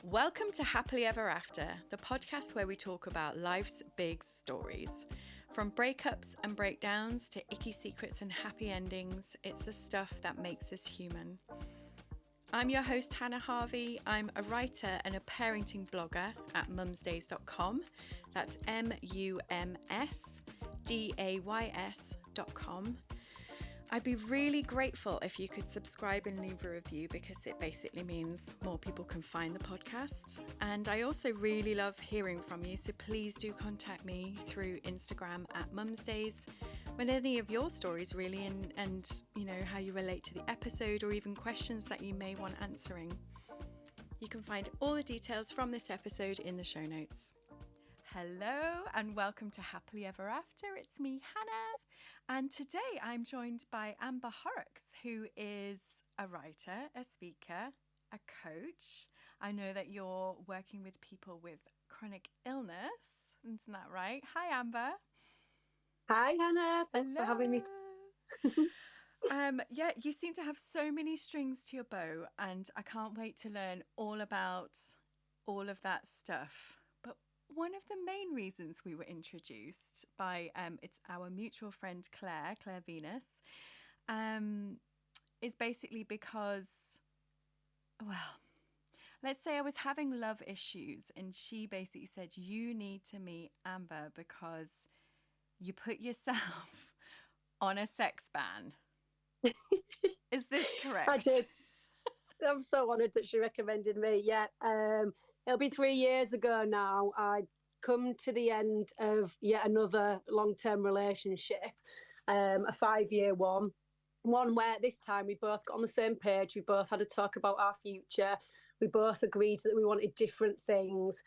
Welcome to Happily Ever After, the podcast where we talk about life's big stories. From breakups and breakdowns to icky secrets and happy endings, it's the stuff that makes us human. I'm your host, Hannah Harvey. I'm a writer and a parenting blogger at mumsdays.com. That's mumsdays.com. I'd be really grateful if you could subscribe and leave a review because it basically means more people can find the podcast. And I also really love hearing from you, so please do contact me through Instagram at mumsdays with any of your stories really and you know how you relate to the episode or even questions that you may want answering. You can find all the details from this episode in the show notes. Hello and welcome to Happily Ever After. It's me, Hannah, and today I'm joined by Amber Horrox, who is a writer, a speaker, a coach. I know that you're working with people with chronic illness, isn't that right? Hi, Amber. Hi, Hannah. Thanks for having me. Yeah, you seem to have so many strings to your bow, and I can't wait to learn all about all of that stuff. One of the main reasons we were introduced by it's our mutual friend Claire Venus, is basically because, well, let's say I was having love issues and she basically said, you need to meet Amber because you put yourself on a sex ban. Is this correct? I did. I'm so honoured that she recommended me. Yeah, it'll be 3 years ago now. I'd come to the end of yet another long-term relationship, a 5-year one where this time we both got on the same page. We both had a talk about our future. We both agreed that we wanted different things.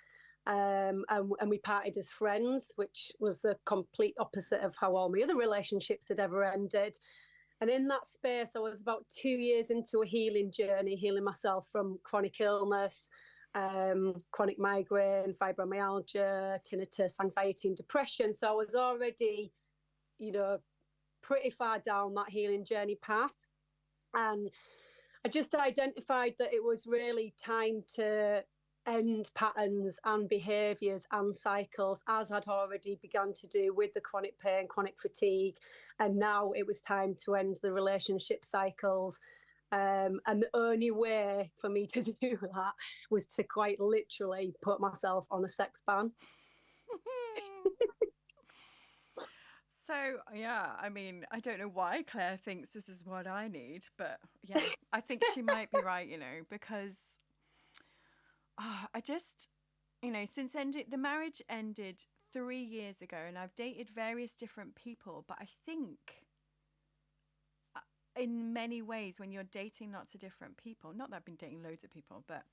And we parted as friends, which was the complete opposite of how all my other relationships had ever ended. And in that space, I was about 2 years into a healing journey, healing myself from chronic illness, chronic migraine, fibromyalgia, tinnitus, anxiety and depression. So I was already, pretty far down that healing journey path. And I just identified that it was really time to end patterns and behaviours and cycles as I'd already begun to do with the chronic pain, chronic fatigue. And now it was time to end the relationship cycles. And the only way for me to do that was to quite literally put myself on a sex ban. So, yeah, I mean, I don't know why Claire thinks this is what I need, but yeah, I think she might be right, because I just, since the marriage ended 3 years ago and I've dated various different people, but I think in many ways when you're dating lots of different people, not that I've been dating loads of people, but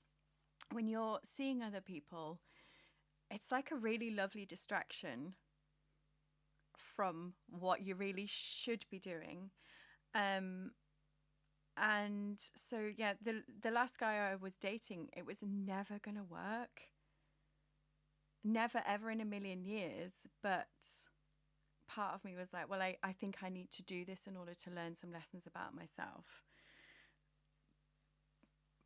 when you're seeing other people, it's like a really lovely distraction from what you really should be doing. And so, yeah, the last guy I was dating, it was never going to work. Never, ever in a million years. But part of me was like, well, I think I need to do this in order to learn some lessons about myself.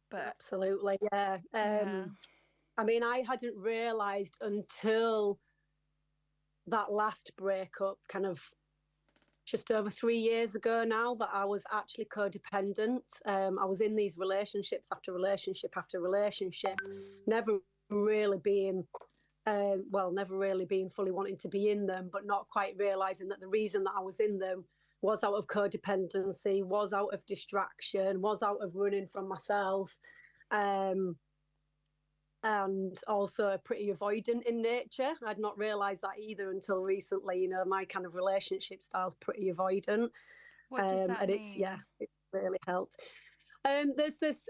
But absolutely, yeah. I mean, I hadn't realised until that last breakup kind of just over 3 years ago now that I was actually codependent. I was in these relationships after relationship after relationship, never really being fully wanting to be in them, but not quite realising that the reason that I was in them was out of codependency, was out of distraction, was out of running from myself. And also pretty avoidant in nature. I'd not realised that either until recently. My kind of relationship style's pretty avoidant. What does that mean? It really helped. There's this,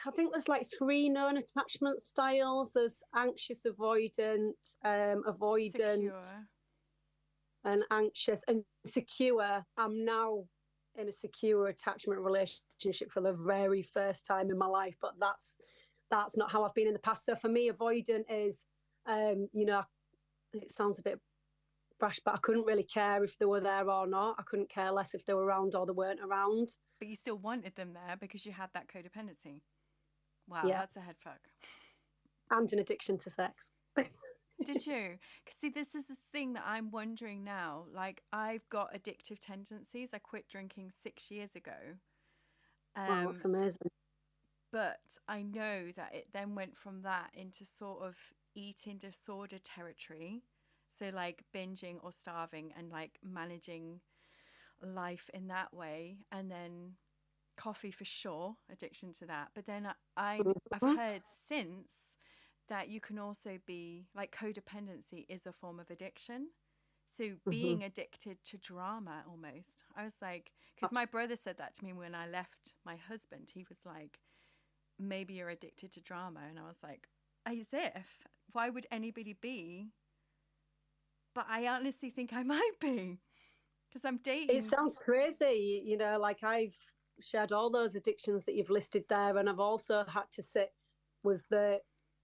I think there's like 3 known attachment styles. There's anxious avoidant, avoidant, secure, and anxious and secure. I'm now in a secure attachment relationship for the very first time in my life, but that's not how I've been in the past. So for me, avoidant is, it sounds a bit brash, but I couldn't really care if they were there or not. I couldn't care less if they were around or they weren't around. But you still wanted them there because you had that codependency. Wow, Yeah. that's a head fuck. And an addiction to sex. Did you? Because see, this is the thing that I'm wondering now. Like, I've got addictive tendencies. I quit drinking 6 years ago. Wow, that's amazing. But I know that it then went from that into sort of eating disorder territory. So, like, binging or starving and like managing life in that way. And then coffee for sure, addiction to that. But then I've Mhm. heard since that you can also be like codependency is a form of addiction. So Mhm. being addicted to drama almost. I was like, because my brother said that to me when I left my husband. He was like, maybe you're addicted to drama. And I was like, as if, why would anybody be? But I honestly think I might be because I'm It dating. sounds crazy, you know, like I've shared all those addictions that you've listed there, and I've also had to sit with the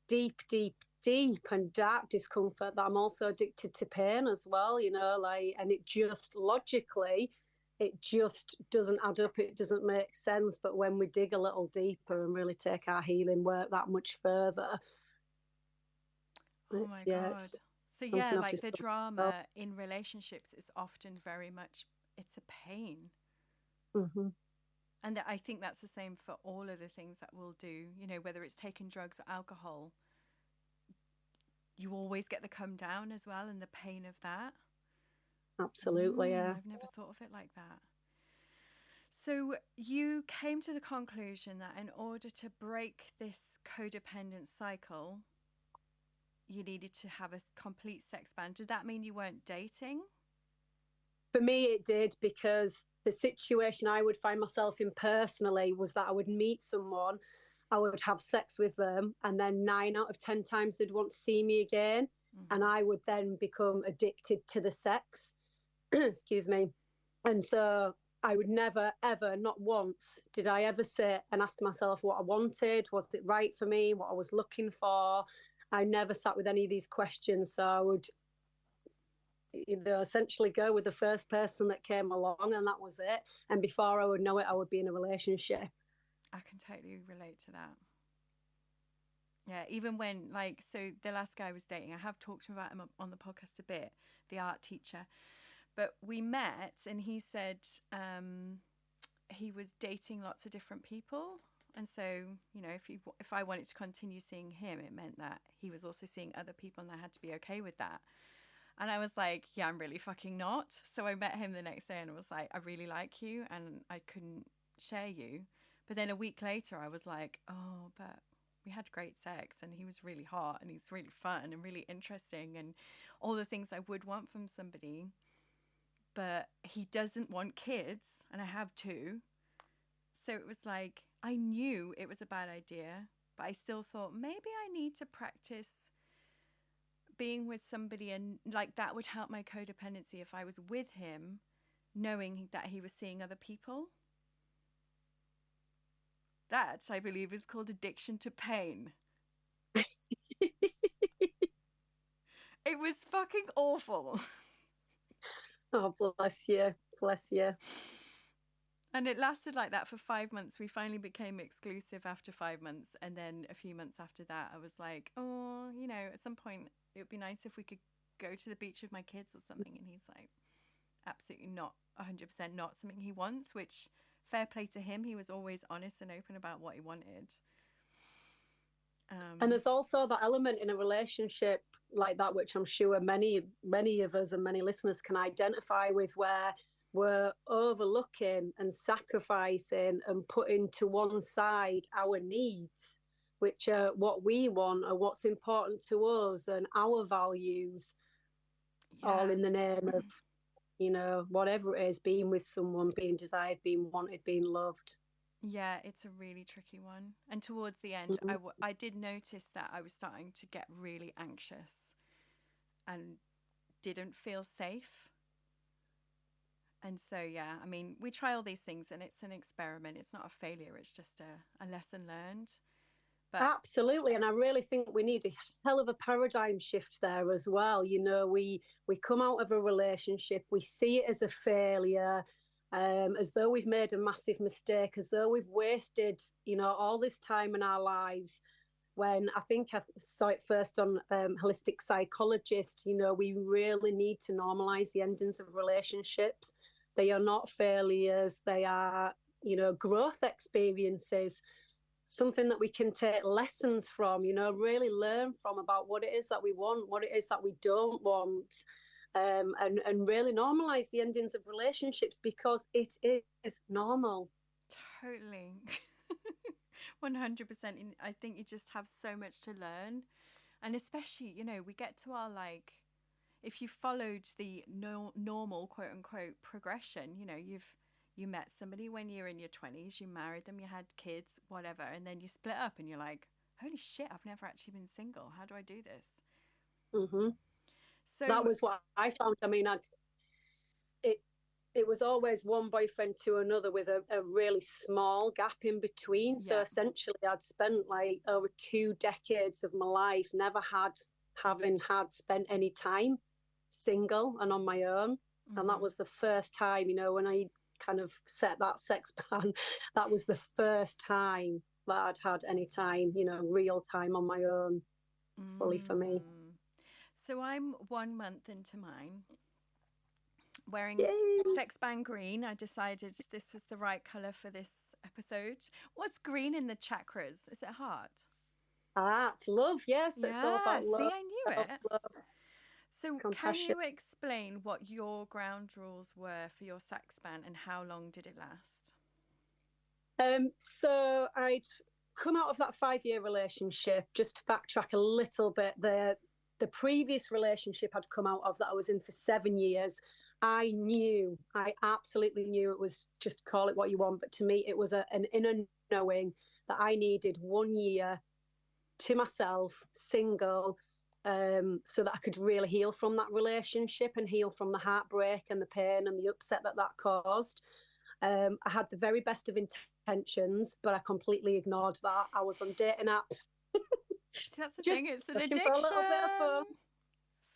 deep, deep, deep and dark discomfort that I'm also addicted to pain as well, you know, like, and it just logically, it just doesn't add up. It doesn't make sense. But when we dig a little deeper and really take our healing work that much further, Oh it's, my yeah, God. it's So yeah, something I've like just the drama in relationships is often very much it's a pain. mm-hmm. And I think that's the same for all of the things that we'll do, you know, whether it's taking drugs or alcohol, you always get the come down as well and the pain of that. Absolutely, yeah. I've never thought of it like that. So you came to the conclusion that in order to break this codependent cycle, you needed to have a complete sex ban. Did that mean you weren't dating? For me, it did, because the situation I would find myself in personally was that I would meet someone, I would have sex with them, and then 9 out of 10 times they'd want to see me again. And Mm-hmm. I would then become addicted to the sex. Excuse me. And so I would never, ever, not once did I ever sit and ask myself what I wanted. Was it right for me? What I was looking for? I never sat with any of these questions. So I would, you know, essentially go with the first person that came along, and that was it. And before I would know it, I would be in a relationship. I can totally relate to that. Yeah, even when, like, so the last guy I was dating, I have talked about him on the podcast a bit, the art teacher. But we met and he said he was dating lots of different people. And so, you know, if I wanted to continue seeing him, it meant that he was also seeing other people and I had to be okay with that. And I was like, yeah, I'm really fucking not. So I met him the next day and I was like, I really like you and I couldn't share you. But then a week later, I was like, oh, but we had great sex and he was really hot and he's really fun and really interesting and all the things I would want from somebody. But he doesn't want kids and I have two. So it was like, I knew it was a bad idea, but I still thought maybe I need to practice being with somebody and like that would help my codependency if I was with him knowing that he was seeing other people. That, I believe, is called addiction to pain. It was fucking awful. Oh, bless you. Bless you. And it lasted like that for 5 months. We finally became exclusive after 5 months. And then a few months after that, I was like, oh, you know, at some point it would be nice if we could go to the beach with my kids or something. And he's like, absolutely not, 100% not something he wants, which fair play to him. He was always honest and open about what he wanted. And there's also that element in a relationship like that, which I'm sure many of us and many listeners can identify with, where we're overlooking and sacrificing and putting to one side our needs, which are what we want or what's important to us and our values, all Yeah. in the name of, you know, whatever it is, being with someone, being desired, being wanted, being loved. Yeah, it's a really tricky one. And towards the end, Mm-hmm. I did notice that I was starting to get really anxious and didn't feel safe. And so, yeah, I mean, we try all these things and it's an experiment. It's not a failure, it's just a lesson learned. But Absolutely, and I really think we need a hell of a paradigm shift there as well. You know, we come out of a relationship, we see it as a failure, as though we've made a massive mistake, as though we've wasted, all this time in our lives. When I think I saw it first on Holistic Psychologist, we really need to normalize the endings of relationships. They are not failures. They are, growth experiences, something that we can take lessons from, really learn from about what it is that we want, what it is that we don't want, and really normalize the endings of relationships because it is normal. Totally. 100%. I think you just have so much to learn. And especially, we get to our, if you followed the normal, quote unquote, progression, you met somebody when you were in your 20s, you married them, you had kids, whatever, and then you split up and you're like, holy shit, I've never actually been single. How do I do this? Mm-hmm. So that was what I found. I mean, it was always one boyfriend to another with a really small gap in between. Yeah. So essentially I'd spent over 2 decades of my life never having spent any time single and on my own. Mm-hmm. And that was the first time, when I kind of set that sex ban, that was the first time that I'd had any time, real time on my own, fully for me. So I'm 1 month into mine. Wearing Yay. sex band green. I decided this was the right colour for this episode. What's green in the chakras? Is it heart? It's love, yes. Yeah, it's all about love. See, I knew it. Love, so compassion. Can you explain what your ground rules were for your sex band and how long did it last? So I'd come out of that 5-year relationship. Just to backtrack a little bit, the previous relationship I'd come out of that I was in for 7 years, I absolutely knew it was, just call it what you want, but to me it was an inner knowing that I needed 1 year to myself, single, so that I could really heal from that relationship and heal from the heartbreak and the pain and the upset that caused. I had the very best of intentions, but I completely ignored that. I was on dating apps. See, that's the thing, it's an addiction. For a little bit of fun.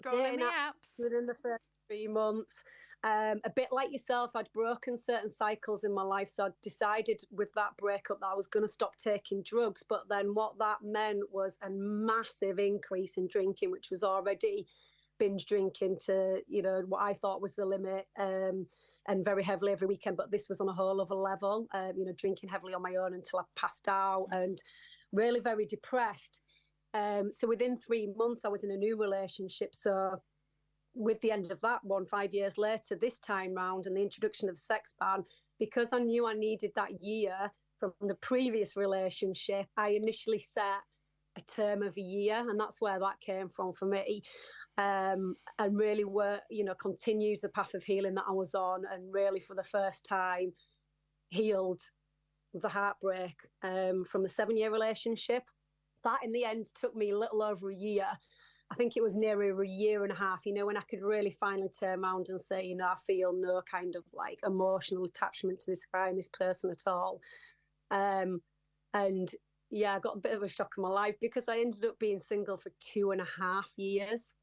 Scrolling the apps. Within the first 3 months. A bit like yourself, I'd broken certain cycles in my life, so I decided with that breakup that I was going to stop taking drugs. But then what that meant was a massive increase in drinking, which was already binge drinking to, what I thought was the limit, and very heavily every weekend. But this was on a whole other level, drinking heavily on my own until I passed out and really very depressed. So within 3 months, I was in a new relationship. So with the end of that one, 5 years later, this time round, and the introduction of sex ban, because I knew I needed that year from the previous relationship, I initially set a term of a year, and that's where that came from for me. And really continued the path of healing that I was on, and really for the first time healed the heartbreak from the 7-year relationship. That in the end took me a little over a year. I think it was nearer a year and a half, when I could really finally turn around and say, I feel no kind of emotional attachment to this guy and this person at all. And yeah, I got a bit of a shock in my life because I ended up being single for 2.5 years.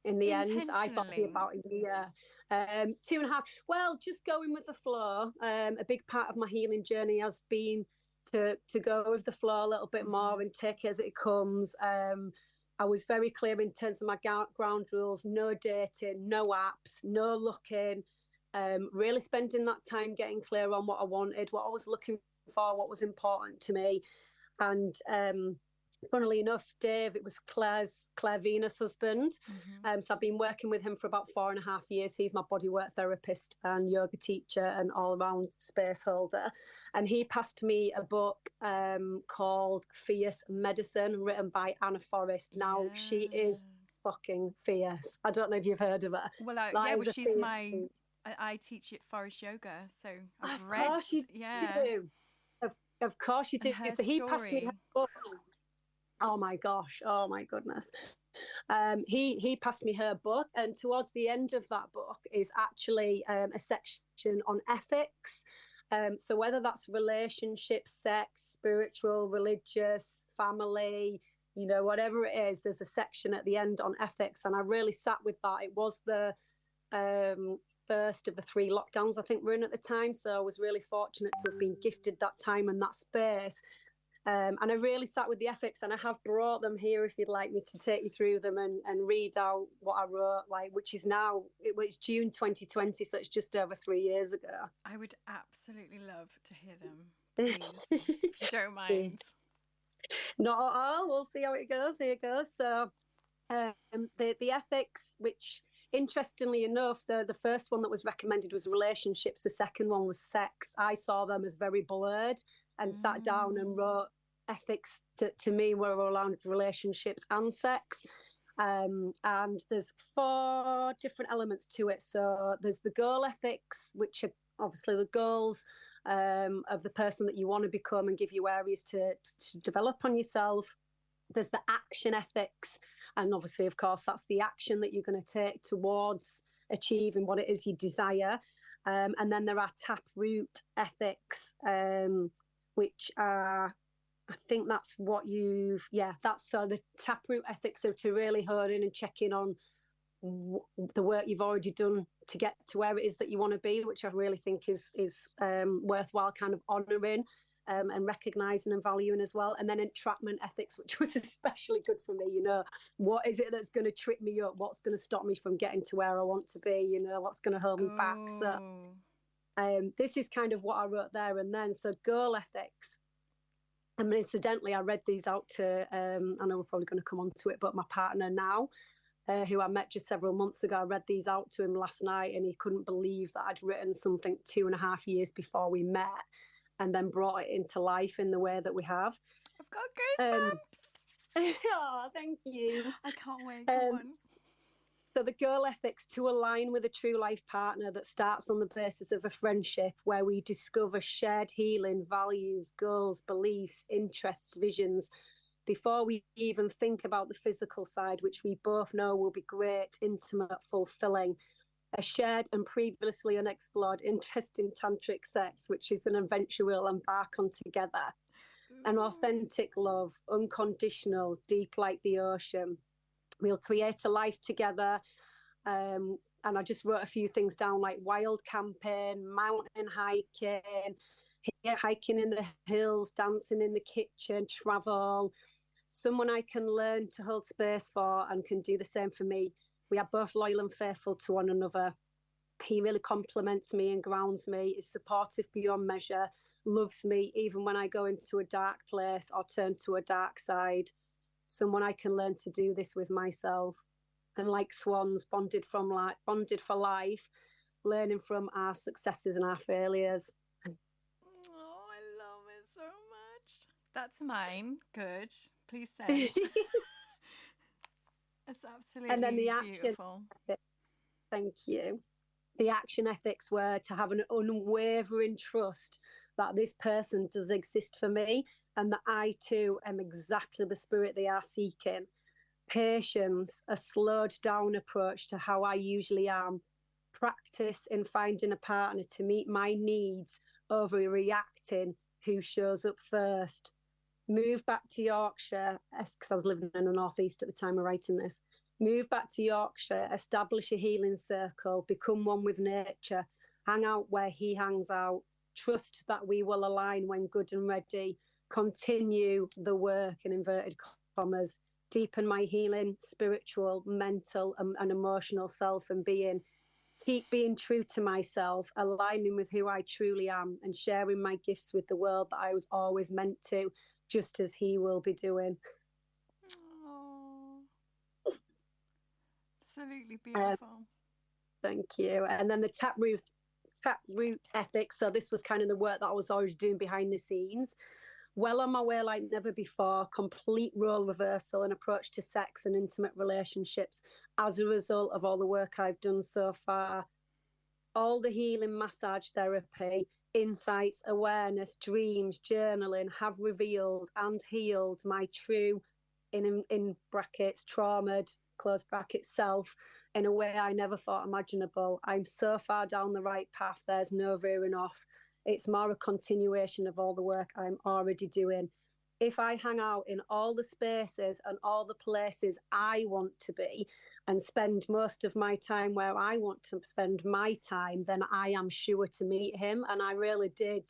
In the end, I thought it'd be about a year. 2.5. Well, just going with the flow. A big part of my healing journey has been to go with the flow a little bit more and take it as it comes. I was very clear in terms of my ground rules: no dating, no apps, no looking. Really spending that time getting clear on what I wanted, what I was looking for, what was important to me. And funnily enough, Dave, it was Claire Venus' husband. So I've been working with him for about 4.5 years. He's my bodywork therapist and yoga teacher and all-around space holder. And he passed me a book called Fierce Medicine, written by Amber Horrox. Now, she is fucking fierce. I don't know if you've heard of her. Well, she's my... I teach at Forest Yoga, so I've read... Of course you do. Of course you do. So he passed me her book. Oh my gosh! Oh my goodness! He passed me her book, and towards the end of that book is actually a section on ethics. So whether that's relationship, sex, spiritual, religious, family, whatever it is, there's a section at the end on ethics, and I really sat with that. It was the first of the 3 lockdowns I think we're in at the time. So I was really fortunate to have been gifted that time and that space. And I really sat with the ethics, and I have brought them here if you'd like me to take you through them and read out what I wrote, which is now, it's June 2020, so it's just over 3 years ago. I would absolutely love to hear them, please, if you don't mind. Not at all. We'll see how it goes. Here it goes. So the ethics, which interestingly enough, the first one that was recommended was relationships. The second one was sex. I saw them as very blurred and sat down and wrote ethics to me were around relationships and sex. And there's 4 different elements to it. So there's the goal ethics, which are obviously the goals of the person that you want to become and give you areas to develop on yourself. There's the action ethics, and obviously, of course, that's the action that you're going to take towards achieving what it is you desire. And then there are taproot ethics, which are, I think that's what that's so the taproot ethics are to really hone in and check in on the work you've already done to get to where it is that you want to be, which I really think is worthwhile kind of honouring and recognising and valuing as well. And then entrapment ethics, which was especially good for me. What is it that's going to trip me up? What's going to stop me from getting to where I want to be? What's going to hold me back? So this is kind of what I wrote there and then. So goal ethics. I mean, incidentally, I read these out to, I know we're probably going to come on to it, but my partner now, who I met just several months ago, I read these out to him last night, and he couldn't believe that I'd written something 2.5 years before we met and then brought it into life in the way that we have. I've got goosebumps. Oh, thank you. I can't wait. Go on. So the goal ethics to align with a true life partner that starts on the basis of a friendship where we discover shared healing, values, goals, beliefs, interests, visions, before we even think about the physical side, which we both know will be great, intimate, fulfilling. A shared and previously unexplored interest in tantric sex, which is an adventure we'll embark on together. An authentic love, unconditional, deep like the ocean. We'll create a life together. And I just wrote a few things down, like wild camping, mountain hiking, hiking in the hills, dancing in the kitchen, travel. Someone I can learn to hold space for and can do the same for me. We are both loyal and faithful to one another. He really compliments me and grounds me, is supportive beyond measure, loves me even when I go into a dark place or turn to a dark side. Someone I can learn to do this with myself. And like swans, bonded for life, learning from our successes and our failures. Oh, I love it so much. That's mine. Good. Please say. It's absolutely and then the action, beautiful. Thank you. The action ethics were to have an unwavering trust that this person does exist for me and that I too am exactly the spirit they are seeking. Patience, a slowed down approach to how I usually am. Practice in finding a partner to meet my needs over reacting who shows up first. Move back to Yorkshire, because I was living in the northeast at the time of writing this. Move back to Yorkshire, establish a healing circle, become one with nature, hang out where he hangs out, trust that we will align when good and ready, continue the work in inverted commas, deepen my healing, spiritual, mental and emotional self and being, keep being true to myself, aligning with who I truly am and sharing my gifts with the world that I was always meant to, just as he will be doing. Oh, absolutely beautiful. Thank you. And then the taproot ethics. So this was kind of the work that I was always doing behind the scenes. Well on my way like never before, complete role reversal and approach to sex and intimate relationships as a result of all the work I've done so far. All the healing, massage therapy, insights, awareness, dreams, journaling have revealed and healed my true, in brackets, traumaed, close brackets, self in a way I never thought imaginable. I'm so far down the right path, there's no veering off. It's more a continuation of all the work I'm already doing. If I hang out in all the spaces and all the places I want to be, and spend most of my time where I want to spend my time, then I am sure to meet him. And I really did.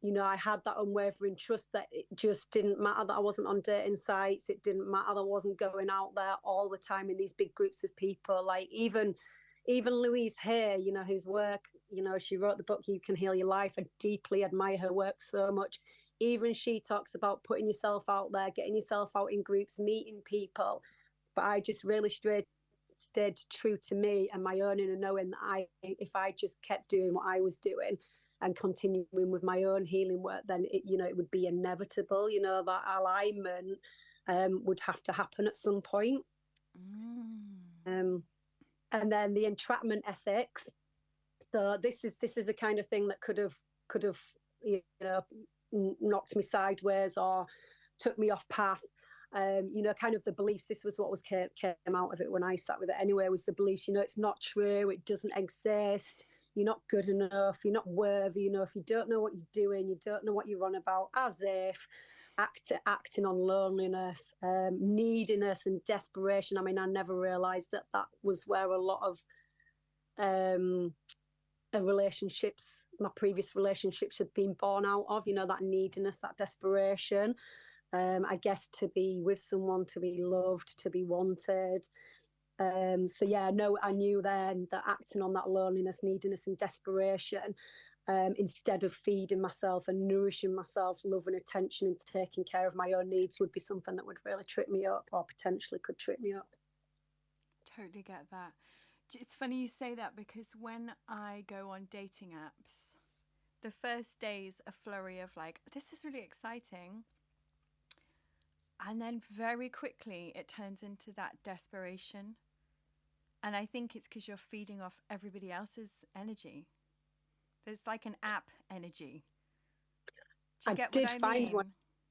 I had that unwavering trust that it just didn't matter that I wasn't on dating sites. It didn't matter that I wasn't going out there all the time in these big groups of people. Like even Louise Hay, whose work, she wrote the book You Can Heal Your Life. I deeply admire her work so much. Even she talks about putting yourself out there, getting yourself out in groups, meeting people. But I just really stayed true to me and my own inner knowing that if I just kept doing what I was doing and continuing with my own healing work, then it would be inevitable. That alignment would have to happen at some point. And then the entrapment ethics. So this is the kind of thing that could have knocked me sideways or took me off path. Kind of the beliefs. This was what came out of it when I sat with it anyway, was the beliefs, it's not true, it doesn't exist, you're not good enough, you're not worthy, if you don't know what you're doing, you don't know what you're on about, as if acting on loneliness, neediness and desperation. I mean, I never realised that was where a lot of relationships, my previous relationships, had been born out of, that neediness, that desperation. I guess to be with someone, to be loved, to be wanted. So yeah, I knew then that acting on that loneliness, neediness and desperation, instead of feeding myself and nourishing myself, love and attention and taking care of my own needs, would be something that would really trip me up, or potentially could trip me up. Totally get that. It's funny you say that, because when I go on dating apps, the first day's a flurry of like, this is really exciting. And then very quickly it turns into that desperation. And I think it's because you're feeding off everybody else's energy. There's like an app energy. Do you get what I mean?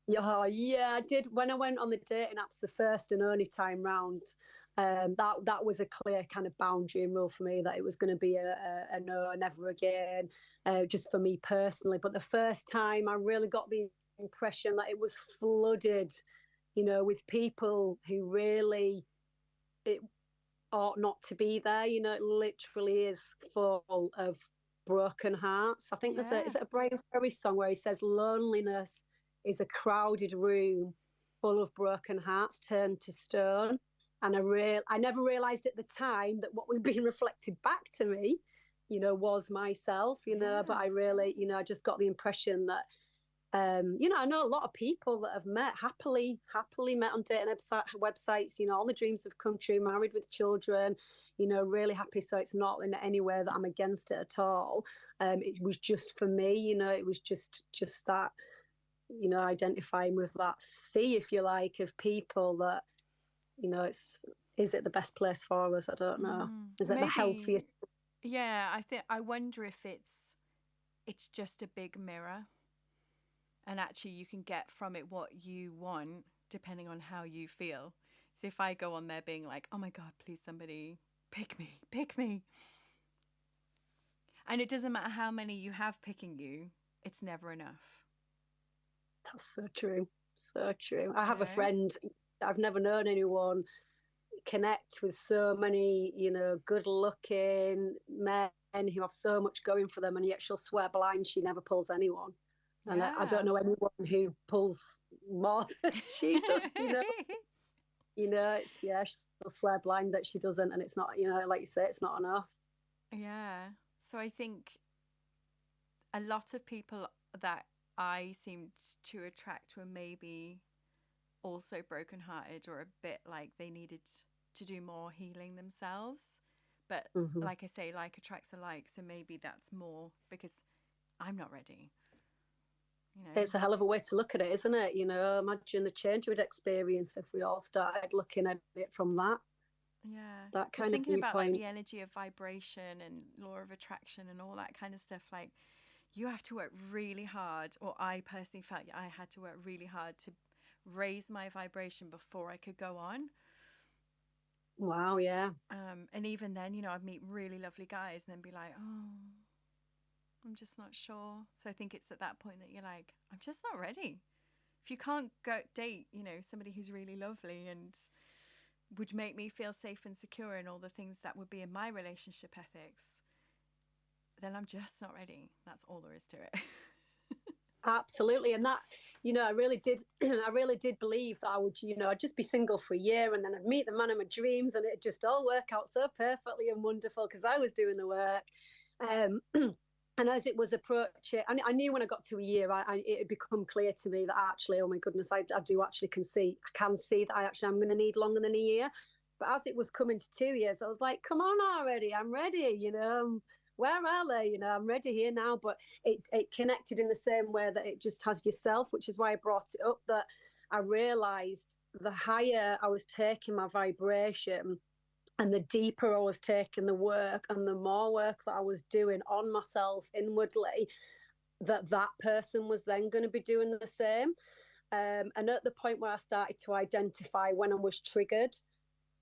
Yeah, I did. When I went on the dating apps the first and only time round, that was a clear kind of boundary and rule for me, that it was going to be a no, never again, just for me personally. But the first time I really got the impression that it was flooded, with people who really, it ought not to be there. It literally is full of broken hearts. I think is it a Brian Ferry song where he says loneliness is a crowded room full of broken hearts turned to stone. And I never realised at the time that what was being reflected back to me, was myself, but I really, I just got the impression that, I know a lot of people that have met happily met on dating websites, all the dreams have come true, married with children, really happy. So it's not in any way that I'm against it at all. It was just for me, it was just that, identifying with that sea, if you like, of people that, is it the best place for us? I don't know. Is it the healthiest? Yeah, I wonder if it's just a big mirror. And actually you can get from it what you want depending on how you feel. So if I go on there being like, oh my God, please somebody pick me. And it doesn't matter how many you have picking you, it's never enough. That's so true. So true. I have a friend, I've never known anyone connect with so many, good looking men who have so much going for them, and yet she'll swear blind she never pulls anyone. And I don't know anyone who pulls more than she does, it's, she'll swear blind that she doesn't, and it's not, like you say, it's not enough. Yeah. So I think a lot of people that I seemed to attract were maybe also brokenhearted, or a bit like they needed to do more healing themselves. But like I say, like attracts alike. So maybe that's more because I'm not ready. It's a hell of a way to look at it, isn't it? Imagine the change we'd experience if we all started looking at it from that. Yeah. That kind of thinking viewpoint. About like the energy of vibration and law of attraction and all that kind of stuff. Like you have to work really hard, or I personally felt I had to work really hard to raise my vibration before I could go on. Wow, yeah. And even then, I'd meet really lovely guys and then be like, oh, I'm just not sure. So I think it's at that point that you're like, I'm just not ready. If you can't go date, somebody who's really lovely and would make me feel safe and secure in all the things that would be in my relationship ethics, then I'm just not ready. That's all there is to it. Absolutely. And that, I really did, I really did believe that I would, I'd just be single for a year and then I'd meet the man of my dreams and it'd just all work out so perfectly and wonderful because I was doing the work. And as it was approaching, I knew when I got to a year, it had become clear to me that actually, oh my goodness, I do actually can see that I'm going to need longer than a year. But as it was coming to 2 years, I was like, come on already, I'm ready, where are they? I'm ready here now. But it connected in the same way that it just has yourself, which is why I brought it up, that I realised the higher I was taking my vibration and the deeper I was taking the work and the more work that I was doing on myself inwardly, that person was then going to be doing the same. And at the point where I started to identify when I was triggered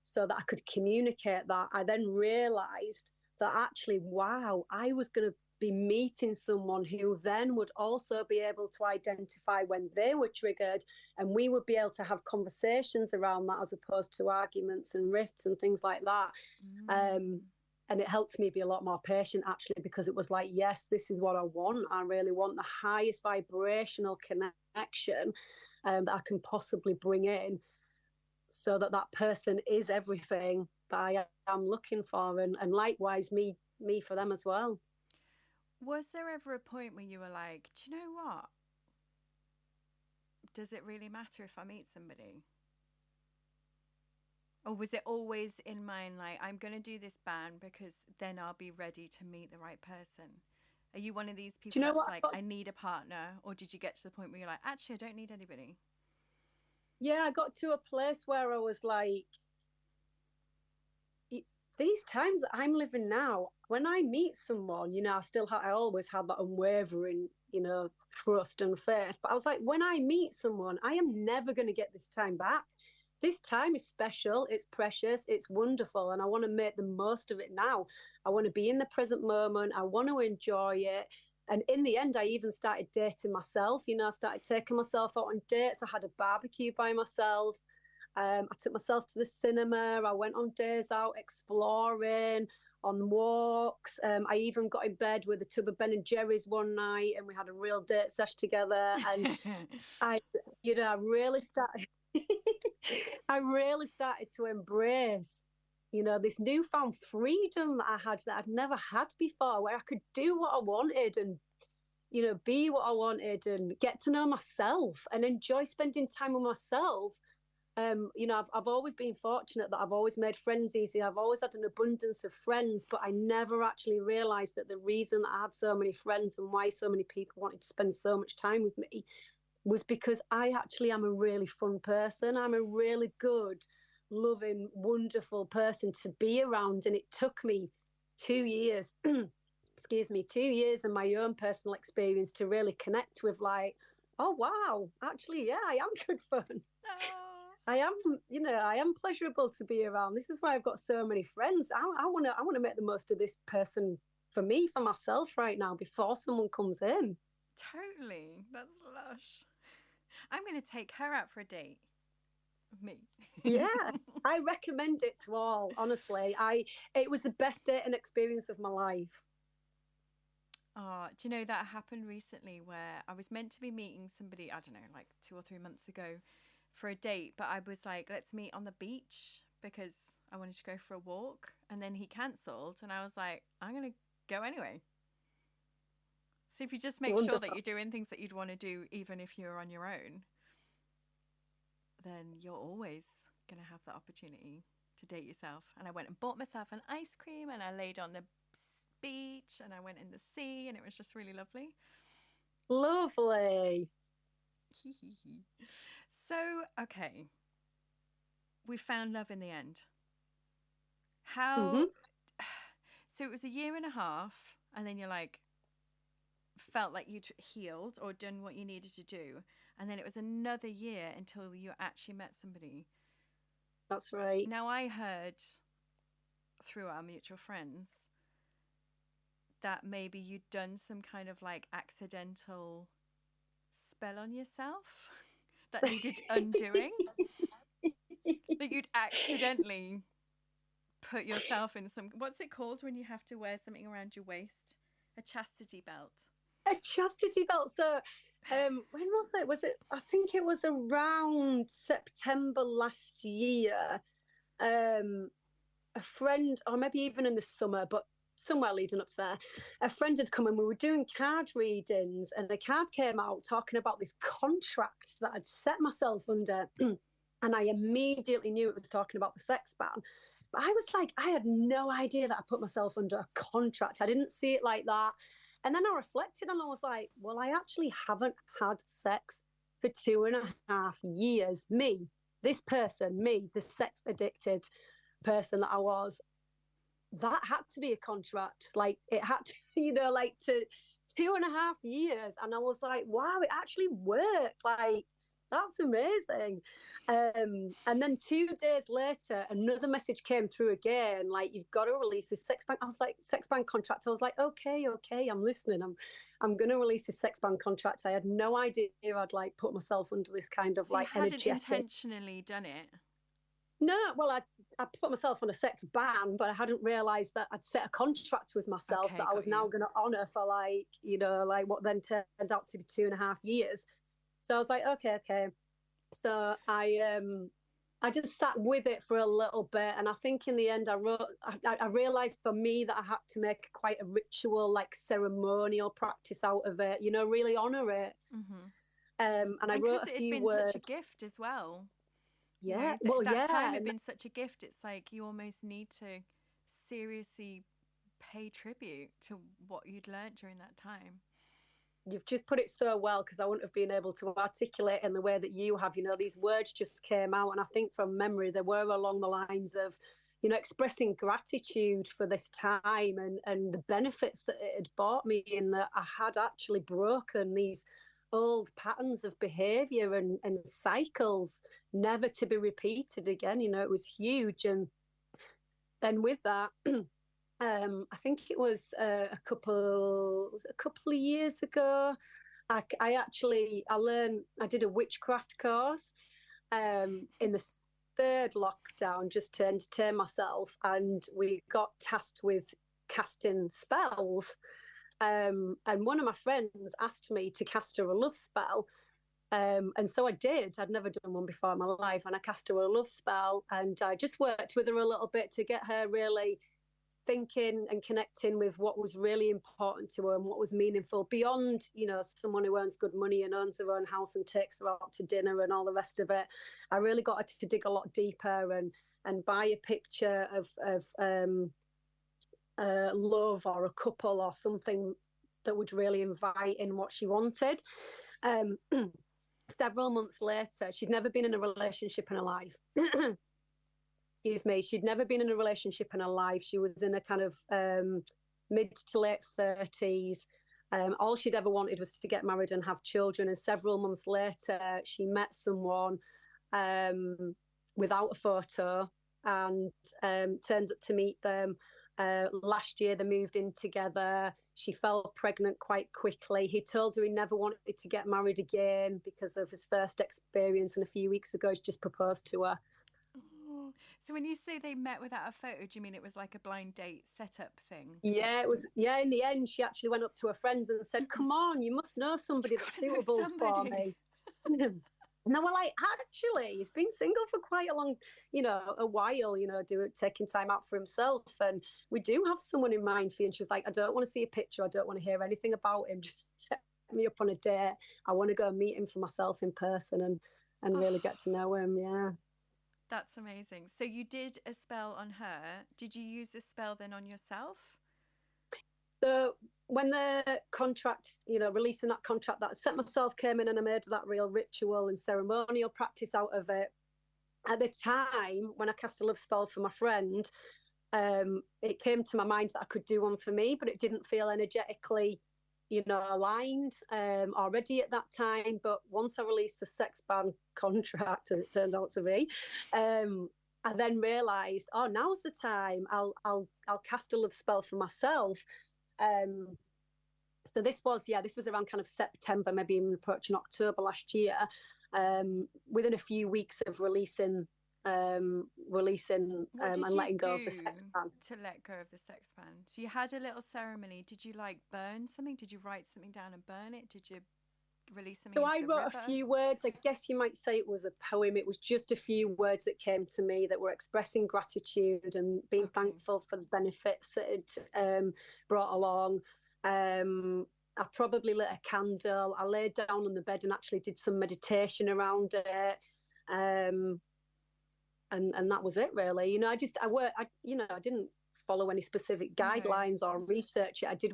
so that I could communicate that, I then realised that actually, wow, I was going to be meeting someone who then would also be able to identify when they were triggered, and we would be able to have conversations around that as opposed to arguments and rifts and things like that. And it helped me be a lot more patient, actually, because it was like, yes, this is what I want. I really want the highest vibrational connection that I can possibly bring in, so that person is everything that I am looking for, and likewise me for them as well. Was there ever a point where you were like, do you know what? Does it really matter if I meet somebody? Or was it always in mind, like, I'm going to do this band because then I'll be ready to meet the right person? Are you one of these people that's like, I need a partner? Or did you get to the point where you're like, actually, I don't need anybody? Yeah, I got to a place where I was like, these times that I'm living now, when I meet someone, I always have that unwavering, trust and faith. But I was like, when I meet someone, I am never going to get this time back. This time is special, it's precious, it's wonderful, and I want to make the most of it now. I want to be in the present moment. I want to enjoy it. And in the end, I even started dating myself. I started taking myself out on dates. I had a barbecue by myself. I took myself to the cinema. I went on days out exploring, on walks. I even got in bed with a tub of Ben and Jerry's one night, and we had a real date sesh together. And I really started. I really started to embrace, this newfound freedom that I had that I'd never had before, where I could do what I wanted and, be what I wanted and get to know myself and enjoy spending time with myself. I've always been fortunate that I've always made friends easy. I've always had an abundance of friends, but I never actually realised that the reason that I had so many friends and why so many people wanted to spend so much time with me was because I actually am a really fun person. I'm a really good, loving, wonderful person to be around. And it took me 2 years, 2 years of my own personal experience to really connect with, like, oh, wow, actually, yeah, I am good fun. Oh. I am pleasurable to be around. This is why I've got so many friends. I want to make the most of this person for me, for myself right now before someone comes in. Totally. That's lush. I'm going to take her out for a date. Me. Yeah, I recommend it to all, honestly. It was the best dating experience of my life. Oh, do you know that happened recently where I was meant to be meeting somebody, I don't know, like 2 or 3 months ago for a date, but I was like, let's meet on the beach because I wanted to go for a walk, and then he cancelled and I was like, I'm going to go anyway. So if you just make sure that you're doing things that you'd want to do even if you're on your own, then you're always going to have the opportunity to date yourself. And I went and bought myself an ice cream and I laid on the beach and I went in the sea and it was just really lovely. Lovely. So, okay. We found love in the end. How... So it was a year and a half and then you're like, felt like you'd healed or done what you needed to do. And then it was another year until you actually met somebody. That's right. Now, I heard through our mutual friends that maybe you'd done some kind of like accidental spell on yourself that needed undoing. That you'd accidentally put yourself in some, what's it called when you have to wear something around your waist? A chastity belt. A chastity belt. So when was it? I think it was around September last year. A friend, or maybe even in the summer, but somewhere leading up to there, a friend had come and we were doing card readings, and a card came out talking about this contract that I'd set myself under. And I immediately knew it was talking about the sex ban. But I was like, I had no idea that I put myself under a contract. I didn't see it like that. And then I reflected and I was like, well, I actually haven't had sex for 2.5 years. Me, this person, me, the sex addicted person that I was, that had to be a contract. Like it had to, like to 2.5 years. And I was like, wow, it actually worked. Like, that's amazing. And then 2 days later, another message came through again, like, you've got to release this sex ban. I was like, sex ban contract. I was like, okay, I'm listening. I'm going to release this sex ban contract. I had no idea I'd like put myself under this kind of like energetic. You hadn't intentionally done it? No, well, I put myself on a sex ban, but I hadn't realised that I'd set a contract with myself that I was now going to honour for like, like what then turned out to be 2.5 years. So I was like, okay. So I just sat with it for a little bit, and I think in the end I realised for me that I had to make quite a ritual, like ceremonial practice out of it, really honour it. Mm-hmm. And I wrote a few words. It had been such a gift as well. Yeah, that time had been such a gift. It's like you almost need to seriously pay tribute to what you'd learned during that time. You've just put it so well, because I wouldn't have been able to articulate in the way that you have. These words just came out, and I think from memory they were along the lines of, expressing gratitude for this time and the benefits that it had brought me, in that I had actually broken these old patterns of behaviour and cycles, never to be repeated again. It was huge. And then with that, I think it was a couple of years ago, I did a witchcraft course in the third lockdown, just to entertain myself, and we got tasked with casting spells. And one of my friends asked me to cast her a love spell. And so I did. I'd never done one before in my life, and I cast her a love spell, and I just worked with her a little bit to get her really thinking and connecting with what was really important to her and what was meaningful beyond, someone who earns good money and owns their own house and takes her out to dinner and all the rest of it. I really got her to dig a lot deeper and buy a picture of love, or a couple, or something that would really invite in what she wanted. Several months later, she'd never been in a relationship in her life. Excuse me. She'd never been in a relationship in her life. She was in a kind of mid to late 30s. All she'd ever wanted was to get married and have children. And several months later, she met someone without a photo, and turned up to meet them. Last year, they moved in together. She fell pregnant quite quickly. He told her he never wanted to get married again because of his first experience. And a few weeks ago, he just proposed to her. Oh. So when you say they met without a photo, do you mean it was like a blind date setup thing? Yeah, it was. Yeah, in the end, she actually went up to her friends and said, "Come on, you must know somebody that's suitable for me." And they were like, actually, he's been single for quite a while, taking time out for himself. And we do have someone in mind for you. And she was like, I don't want to see a picture. I don't want to hear anything about him. Just set me up on a date. I want to go and meet him for myself in person and really get to know him. Yeah. That's amazing. So you did a spell on her. Did you use this spell then on yourself? So when the contract, releasing that contract that I set myself, came in, and I made that real ritual and ceremonial practice out of it. At the time, when I cast a love spell for my friend, it came to my mind that I could do one for me, but it didn't feel energetically, aligned already at that time. But once I released the sex ban contract, and it turned out to be, I then realised, now's the time. I'll cast a love spell for myself. So this was around kind of September, maybe even approaching October last year. Within a few weeks of releasing releasing What and did you letting go of do the sex ban. to let go of the sex ban? So you had a little ceremony. Did you like burn something? Did you write something down and burn it? Did you release something So into I the wrote river? a few words. I guess you might say it was a poem. It was just a few words that came to me that were expressing gratitude and being thankful for the benefits that it brought along. I probably lit a candle. I laid down on the bed and actually did some meditation around it. And that was it really. You know, I didn't follow any specific guidelines or research it. I did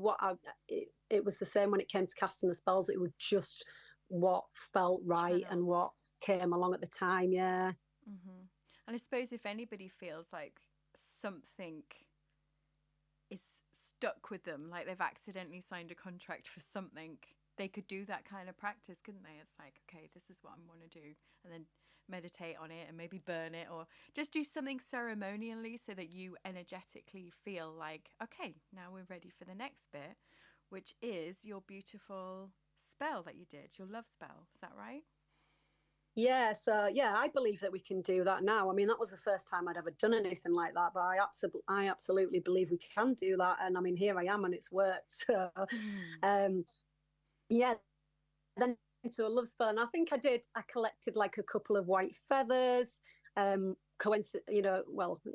it was the same when it came to casting the spells. It was just what felt right and what came along at the time. Yeah. Mm-hmm. And I suppose if anybody feels like something is stuck with them, like they've accidentally signed a contract for something, they could do that kind of practice, couldn't they? It's like, okay, this is what I want to do, and then meditate on it and maybe burn it, or just do something ceremonially so that you energetically feel like, okay, now we're ready for the next bit, which is your beautiful spell that you did, your love spell. Is that right? Yeah, so yeah, I believe that we can do that now. I mean, that was the first time I'd ever done anything like that, but I absolutely believe we can do that. And I mean, here I am, and it's worked. So, yeah, then into a love spell, and I think I collected like a couple of white feathers. Well,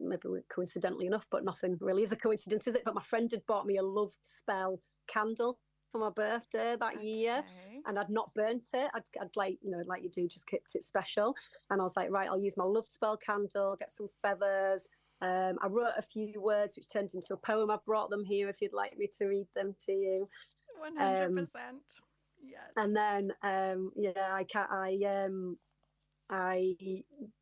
maybe coincidentally enough, but nothing really is a coincidence, is it? But my friend had bought me a love spell candle for my birthday that year, and I'd not burnt it. I'd like, like you do, just kept it special. And I was like, right, I'll use my love spell candle, get some feathers. I wrote a few words which turned into a poem. I brought them here if you'd like me to read them to you. 100%. Yes. And then I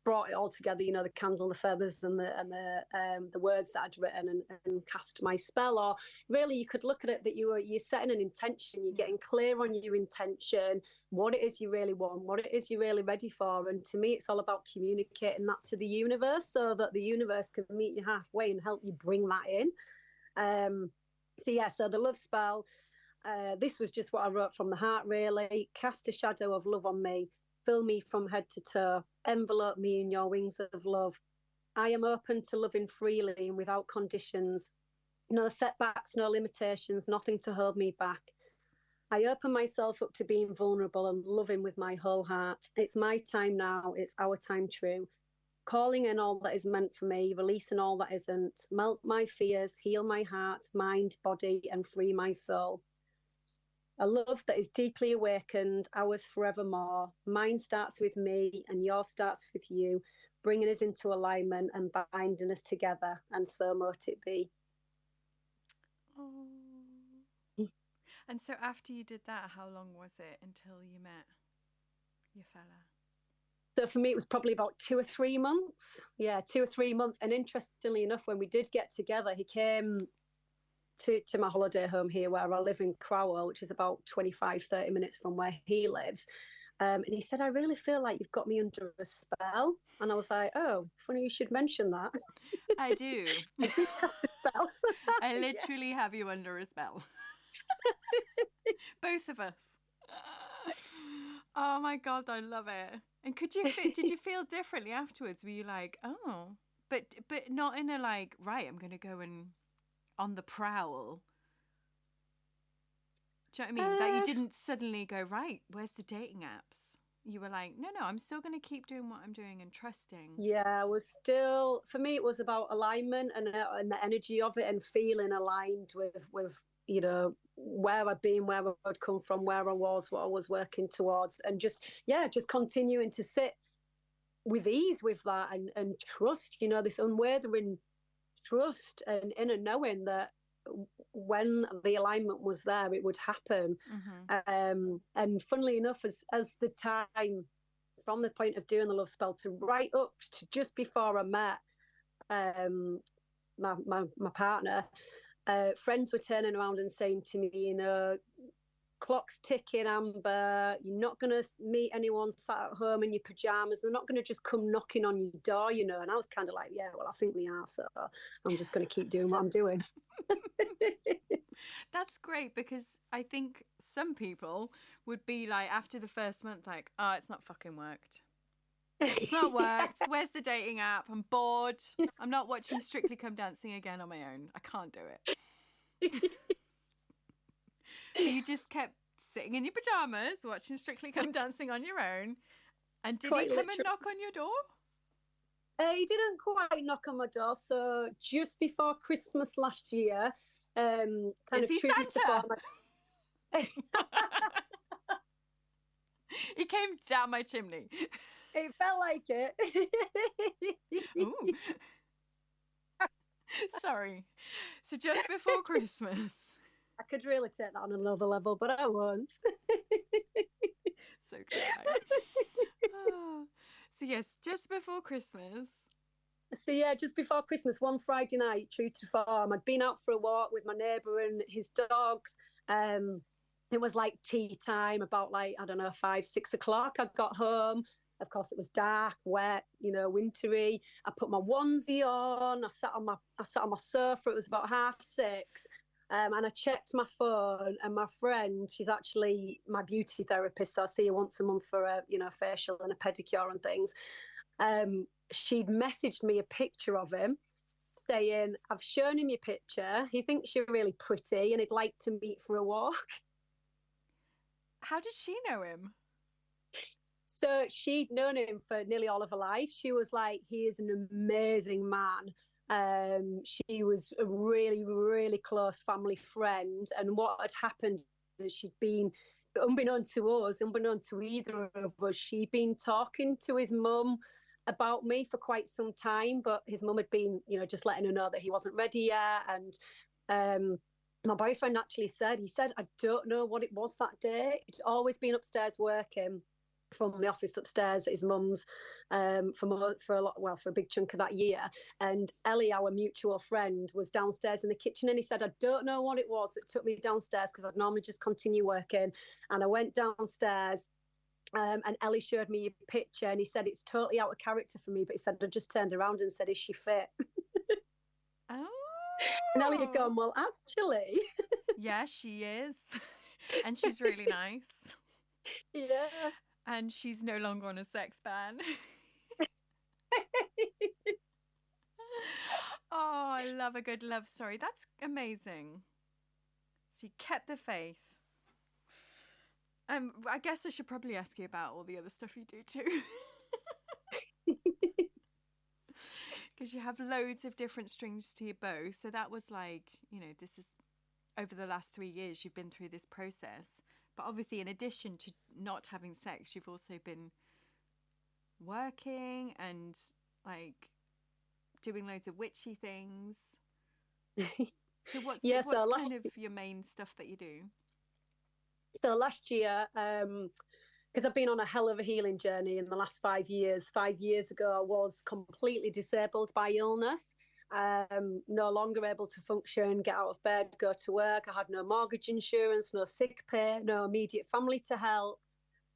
brought it all together, the candle, the feathers, and the words that I'd written, and cast my spell. Or really, you could look at it that you're setting an intention, you're getting clear on your intention, what it is you really want, what it is you're really ready for. And to me, it's all about communicating that to the universe so that the universe can meet you halfway and help you bring that in. So the love spell, this was just what I wrote from the heart, really. Cast a shadow of love on me. Fill me from head to toe. Envelope me in your wings of love. I am open to loving freely and without conditions. No setbacks, no limitations, nothing to hold me back. I open myself up to being vulnerable and loving with my whole heart. It's my time now. It's our time true. Calling in all that is meant for me, releasing all that isn't. Melt my fears, heal my heart, mind, body, and free my soul. A love that is deeply awakened, ours forevermore. Mine starts with me and yours starts with you, bringing us into alignment and binding us together, and so mote it be. Oh. And so after you did that, how long was it until you met your fella? So for me, it was probably about 2 or 3 months. Yeah, 2 or 3 months. And interestingly enough, when we did get together, he came to my holiday home here where I live in Crowell, which is about 25-30 minutes from where he lives. And he said, I really feel like you've got me under a spell. And I was like, oh, funny you should mention that. I do. I literally have you under a spell. Both of us. Oh my God, I love it. And did you feel differently afterwards? Were you like, oh, but not in a like, right, I'm going to go and on the prowl. Do you know what I mean? That you didn't suddenly go, right, where's the dating apps? You were like, no, I'm still going to keep doing what I'm doing and trusting. Yeah, I was still, for me, it was about alignment and the energy of it and feeling aligned with where I'd been, where I'd come from, where I was, what I was working towards, and just continuing to sit with ease with that and trust, this unwavering trust and inner knowing that when the alignment was there, it would happen. And funnily enough, as the time from the point of doing the love spell to right up to just before I met my partner, friends were turning around and saying to me, clock's ticking, Amber. You're not going to meet anyone sat at home in your pajamas. They're not going to just come knocking on your door, And I was kind of like, yeah, well, I think they are. So I'm just going to keep doing what I'm doing. That's great, because I think some people would be like, after the first month, like, oh, it's not fucking worked. It's not worked. Where's the dating app? I'm bored. I'm not watching Strictly Come Dancing again on my own. I can't do it. So you just kept sitting in your pajamas, watching Strictly Come Dancing on your own. And did Quite he come literally. and knock on your door? He didn't quite knock on my door. So just before Christmas last year, kind Is of he true to Santa? form. He came down my chimney. It felt like it. Ooh. Sorry. So just before Christmas. I could really take that on another level, but I won't. So could I. Oh. So yes, just before Christmas. So yeah, just before Christmas, one Friday night, true to form, I'd been out for a walk with my neighbour and his dogs. It was like tea time, about like, I don't know, 5, 6 o'clock. I got home. Of course, it was dark, wet, wintry. I put my onesie on. I sat on my sofa. It was about 6:30. And I checked my phone, and my friend, she's actually my beauty therapist, so I see her once a month for a facial and a pedicure and things. She'd messaged me a picture of him saying, I've shown him your picture. He thinks you're really pretty and he'd like to meet for a walk. How did she know him? So she'd known him for nearly all of her life. She was like, he is an amazing man. She was a really, really close family friend. And what had happened is she'd been, unbeknown to us, unbeknown to either of us, she'd been talking to his mum about me for quite some time, but his mum had been, just letting her know that he wasn't ready yet. And my boyfriend actually said, I don't know what it was that day. He'd always been upstairs working from the office upstairs at his mum's for a big chunk of that year. And Ellie, our mutual friend, was downstairs in the kitchen, and he said, I don't know what it was that took me downstairs, because I'd normally just continue working. And I went downstairs, and Ellie showed me a picture, and he said, it's totally out of character for me, but he said, I just turned around and said, is she fit? Oh. And Ellie had gone, well, actually. Yeah, she is. And she's really nice. Yeah. And she's no longer on a sex ban. Oh, I love a good love story. That's amazing. So you kept the faith. I guess I should probably ask you about all the other stuff you do too. Because you have loads of different strings to your bow. So that was like, this is over the last 3 years you've been through this process. But obviously, in addition to not having sex, you've also been working and like doing loads of witchy things. So what's kind of your main stuff that you do? So last year, because I've been on a hell of a healing journey in the last 5 years. 5 years ago, I was completely disabled by illness. No longer able to function, get out of bed, go to work. I had no mortgage insurance, no sick pay, no immediate family to help.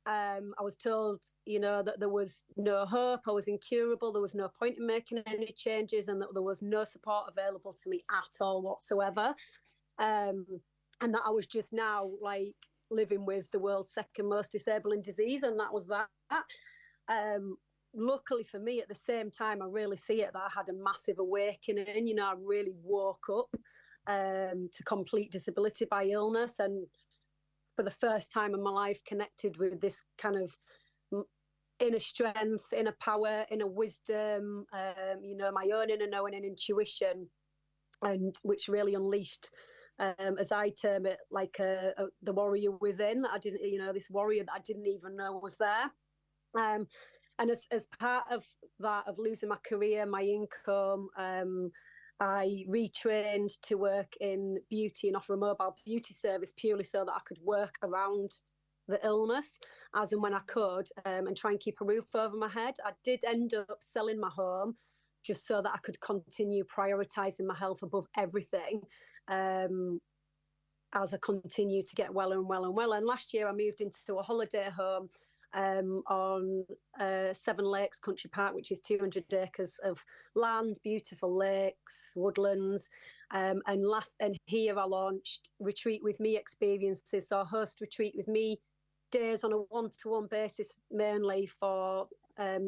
I was told, that there was no hope. I was incurable. There was no point in making any changes, and that there was no support available to me at all whatsoever. And that I was just now like living with the world's second most disabling disease, and that was that. Luckily for me, at the same time, I really see it that I had a massive awakening. I really woke up to complete disability by illness, and for the first time in my life connected with this kind of inner strength, inner power, inner wisdom, my own inner knowing and intuition, and which really unleashed, as I term it, like the warrior within that I didn't, this warrior that I didn't even know was there. And as part of that, of losing my career, my income, I retrained to work in beauty and offer a mobile beauty service purely so that I could work around the illness as and when I could, and try and keep a roof over my head. I did end up selling my home just so that I could continue prioritising my health above everything, as I continue to get well and well and well. And last year I moved into a holiday home on Seven Lakes Country Park, which is 200 acres of land, beautiful lakes, woodlands, and here I launched Retreat With Me experiences. So I host Retreat With Me days on a one-to-one basis, mainly for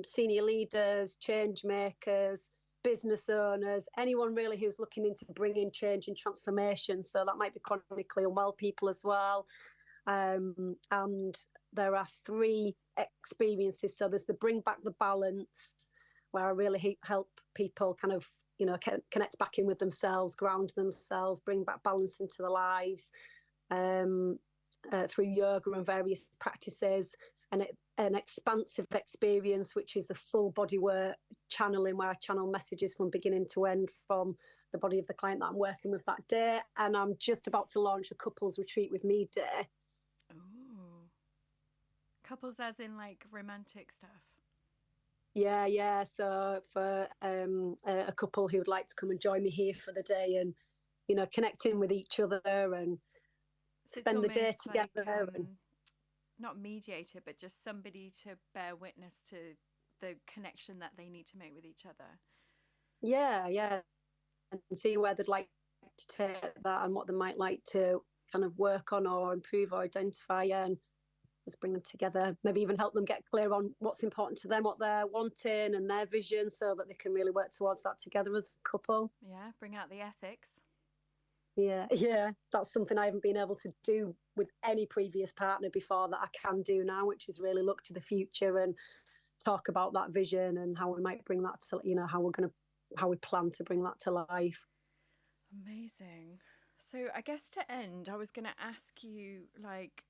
senior leaders, change makers, business owners, anyone really who's looking into bringing change and transformation. So that might be chronically unwell people as well. And there are 3 experiences. So there's the bring back the balance, where I really help people kind of, connect back in with themselves, ground themselves, bring back balance into their lives through yoga and various practices. And an expansive experience, which is a full body work channeling, where I channel messages from beginning to end from the body of the client that I'm working with that day. And I'm just about to launch a couples retreat with me day. Ooh. Couples as in like romantic stuff? Yeah. So for a couple who would like to come and join me here for the day and, connecting with each other and spend the day together. Like, not mediator, but just somebody to bear witness to the connection that they need to make with each other. Yeah. And see where they'd like to take that and what they might like to kind of work on or improve or identify, and just bring them together, maybe even help them get clear on what's important to them, what they're wanting and their vision, so that they can really work towards that together as a couple. Yeah, bring out the ethics. Yeah, that's something I haven't been able to do with any previous partner before that I can do now, which is really look to the future and talk about that vision and how we might bring that to, how we plan to bring that to life. Amazing. So I guess to end, I was going to ask you, like,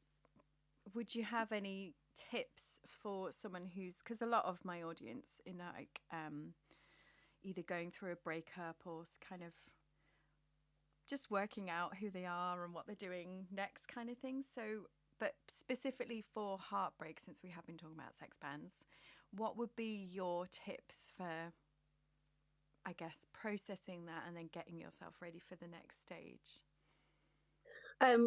would you have any tips for someone who's, because a lot of my audience in like either going through a breakup or kind of just working out who they are and what they're doing next kind of thing. So, but specifically for heartbreak, since we have been talking about sex bans, what would be your tips for, I guess, processing that and then getting yourself ready for the next stage?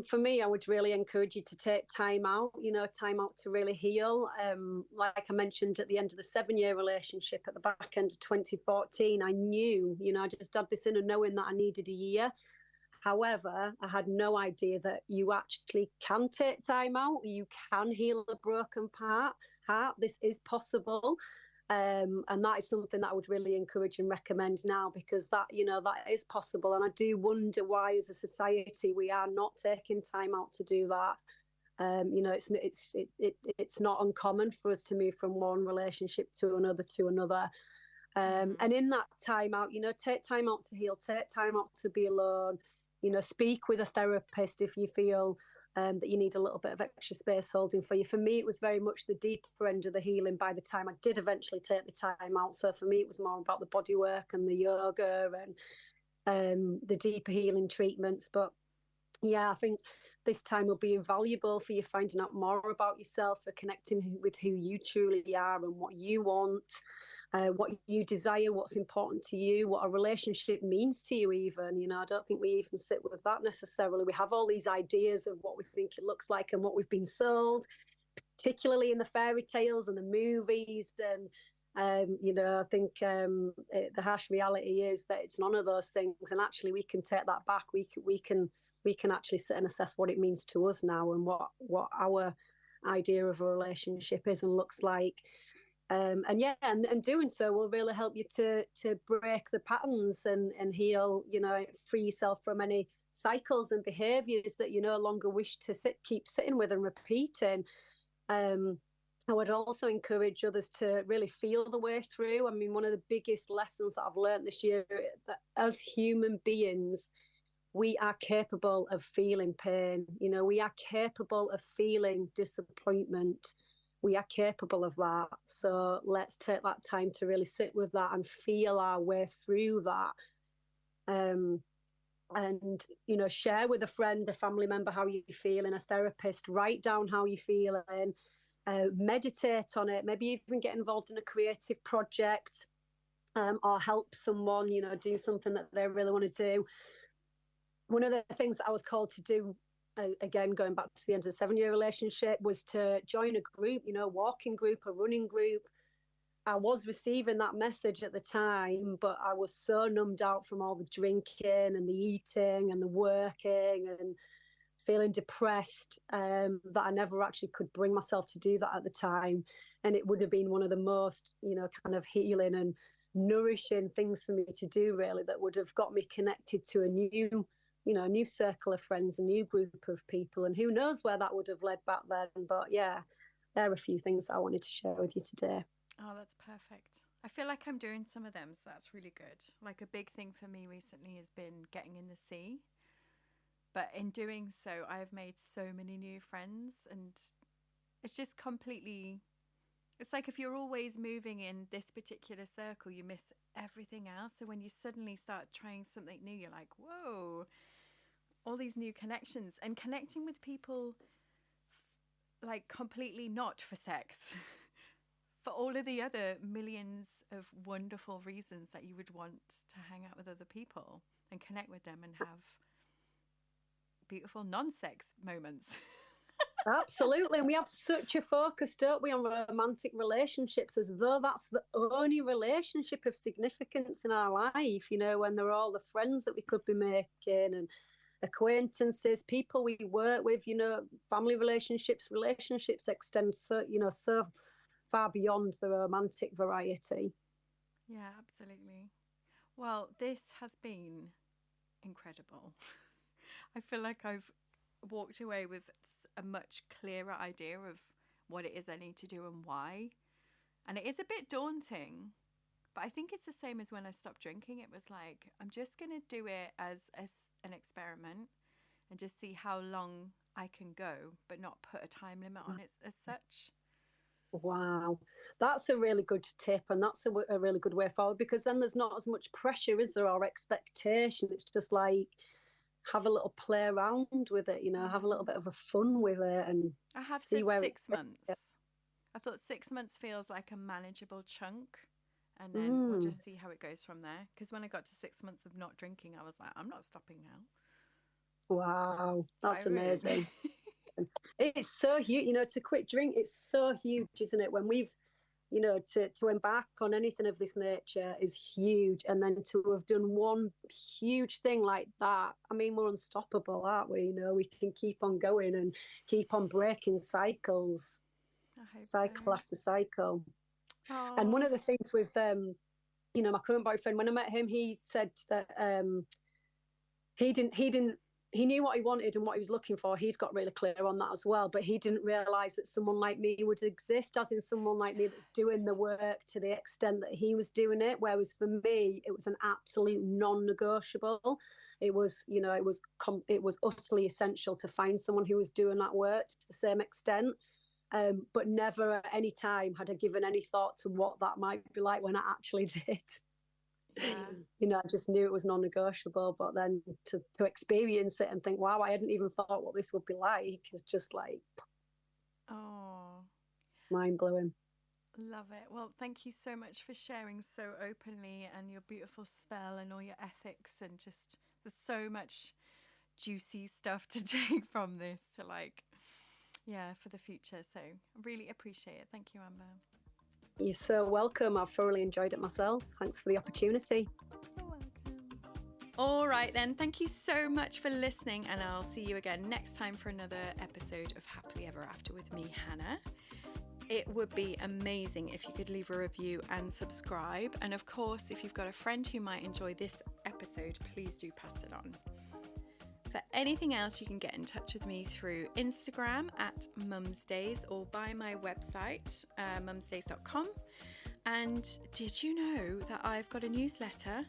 For me, I would really encourage you to take time out to really heal. Like I mentioned, at the end of the 7-year relationship, at the back end of 2014, I knew, I just had this inner knowing that I needed a year. However, I had no idea that you actually can take time out. You can heal a broken heart. This is possible. And that is something that I would really encourage and recommend now, because that is possible. And I do wonder why, as a society, we are not taking time out to do that. It's not uncommon for us to move from one relationship to another. And in that time out, take time out to heal, take time out to be alone. Speak with a therapist if you feel that you need a little bit of extra space holding for you. For me, it was very much the deeper end of the healing by the time I did eventually take the time out. So for me, it was more about the body work and the yoga and the deeper healing treatments. But yeah, I think this time will be invaluable for you finding out more about yourself, for connecting with who you truly are and what you want, what you desire, what's important to you, what a relationship means to you even. I don't think we even sit with that necessarily. We have all these ideas of what we think it looks like and what we've been sold, particularly in the fairy tales and the movies. And I think the harsh reality is that it's none of those things. And actually, we can take that back. We can actually sit and assess what it means to us now and what our idea of a relationship is and looks like. And doing so will really help you to break the patterns and heal, free yourself from any cycles and behaviours that you no longer wish to keep sitting with and repeating. I would also encourage others to really feel the way through. I mean, one of the biggest lessons that I've learned this year, that as human beings, we are capable of feeling pain. We are capable of feeling disappointment. We are capable of that. So let's take that time to really sit with that and feel our way through that. And share with a friend, a family member, how you feel, and a therapist. Write down how you feel and meditate on it. Maybe even get involved in a creative project or help someone, do something that they really want to do. One of the things that I was called to do, again, going back to the end of the 7-year relationship, was to join a group, a walking group, a running group. I was receiving that message at the time, but I was so numbed out from all the drinking and the eating and the working and feeling depressed, that I never actually could bring myself to do that at the time. And it would have been one of the most, kind of healing and nourishing things for me to do, really, that would have got me connected to a new circle of friends, a new group of people. And who knows where that would have led back then. But yeah, there are a few things I wanted to share with you today. Oh, that's perfect. I feel like I'm doing some of them, so that's really good. Like a big thing for me recently has been getting in the sea. But in doing so, I have made so many new friends, and it's just completely, it's like if you're always moving in this particular circle, you miss everything else. So when you suddenly start trying something new, you're like, whoa, all these new connections, and connecting with people like completely not for sex. For all of the other millions of wonderful reasons that you would want to hang out with other people and connect with them and have beautiful non-sex moments. Absolutely. And we have such a focus, don't we, on romantic relationships, as though that's the only relationship of significance in our life, when there are all the friends that we could be making and acquaintances, people we work with, family relationships extend so far beyond the romantic variety. Yeah, absolutely. Well, this has been incredible. I feel like I've walked away with a much clearer idea of what it is I need to do and why. And it is a bit daunting, but I think it's the same as when I stopped drinking. It was like, I'm just going to do it as an experiment and just see how long I can go, but not put a time limit on it as such. Wow, that's a really good tip, and that's a really good way forward, because then there's not as much pressure, is there, or expectation. It's just like have a little play around with it, have a little bit of a fun with it, and I have see said where 6 months. I thought 6 months feels like a manageable chunk, and then we'll just see how it goes from there. Because when I got to 6 months of not drinking, I was like, I'm not stopping now. Wow, that's amazing. It's so huge, to quit drink. It's so huge, isn't it? When we've, to embark on anything of this nature is huge. And then to have done one huge thing like that, I mean, we're unstoppable, aren't we? We can keep on going and keep on breaking cycles, cycle after cycle. Oh. And one of the things with, my current boyfriend, when I met him, he said that he knew what he wanted and what he was looking for. He's got really clear on that as well. But he didn't realise that someone like me would exist, as in someone like me that's doing the work to the extent that he was doing it. Whereas for me, it was an absolute non-negotiable. It was, it was utterly essential to find someone who was doing that work to the same extent. But never at any time had I given any thought to what that might be like when I actually did. Yeah. I just knew it was non-negotiable, but then to experience it and think, wow, I hadn't even thought what this would be like, is just like, mind-blowing. Love it. Well, thank you so much for sharing so openly, and your beautiful spell and all your ethics, and just there's so much juicy stuff to take from this to for the future. So I really appreciate it. Thank you, Amber. You're so welcome. I've thoroughly enjoyed it myself. Thanks for the opportunity. You're welcome. All right then, thank you so much for listening, and I'll see you again next time for another episode of Happily Ever After with me, Hannah. It would be amazing if you could leave a review and subscribe. And of course, if you've got a friend who might enjoy this episode, please do pass it on. For anything else, you can get in touch with me through Instagram at mumsdays, or by my website, mumsdays.com. And did you know that I've got a newsletter?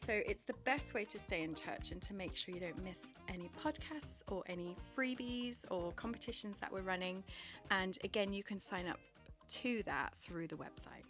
So it's the best way to stay in touch and to make sure you don't miss any podcasts or any freebies or competitions that we're running. And again, you can sign up to that through the website.